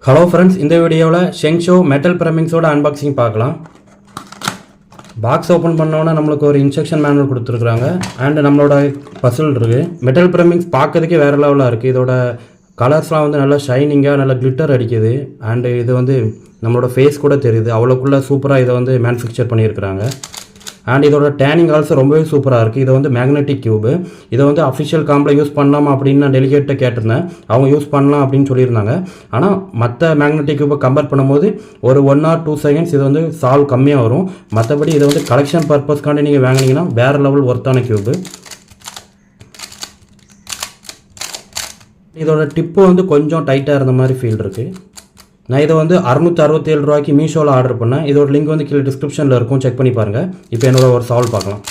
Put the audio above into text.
Hello friends, இந்த வீடியோவில் ஷெங்ஷோ metal பிரமிங்ஸோட unboxing பார்க்கலாம். பாக்ஸ் ஓப்பன் பண்ணோன்னா நம்மளுக்கு ஒரு இன்ஸ்ட்ரக்ஷன் மேனுவல் கொடுத்துருக்குறாங்க. அண்ட் நம்மளோட பசில் இருக்குது. மெட்டல் பிரமிங்ஸ் பார்க்கறதுக்கே வேறு லெவலாக இருக்குது. இதோட கலர்ஸ்லாம் வந்து நல்லா ஷைனிங்காக நல்லா கிளிட்டர் அடிக்குது. அண்டு இது வந்து நம்மளோட ஃபேஸ் கூட தெரியுது. அவ்வளோக்குள்ளே சூப்பராக இதை வந்து மேனுஃபேக்சர் பண்ணியிருக்கிறாங்க. அண்ட் இதோட டேனிங் ஆல்சோ ரொம்பவே சூப்பராக இருக்குது. இது வந்து மேக்னெட்டிக் கியூபு. இதை வந்து அஃபிஷியல் காம்பில் யூஸ் பண்ணலாமா அப்படின்னு நான் டெலிகேட்டை கேட்டிருந்தேன். அவங்க யூஸ் பண்ணலாம் அப்படின்னு சொல்லியிருந்தாங்க. ஆனால் மற்ற மேக்னெட்டிக் கியூபை கம்பேர் பண்ணும்போது ஒரு 1 or 2 seconds இது வந்து சால்வ் கம்மியாக வரும். மற்றபடி இதை வந்து கலெக்ஷன் பர்பஸ்க்காண்டி நீங்கள் வாங்கினீங்கன்னா வேறு லெவல் ஒர்த்தான கியூபு. இதோட டிப்பு வந்து கொஞ்சம் டைட்டாக இருந்த மாதிரி ஃபீல் இருக்குது. நான் இதை வந்து 667 ரூபாய்க்கு மீஷோவில் ஆர்டர் பண்ணேன். இதோட லிங்க் வந்து கீழே டிஸ்கிரிப்ஷனில் இருக்கும், செக் பண்ணி பாருங்கள். இப்போ என்னோட ஒரு சால்வ் பார்க்கலாம்.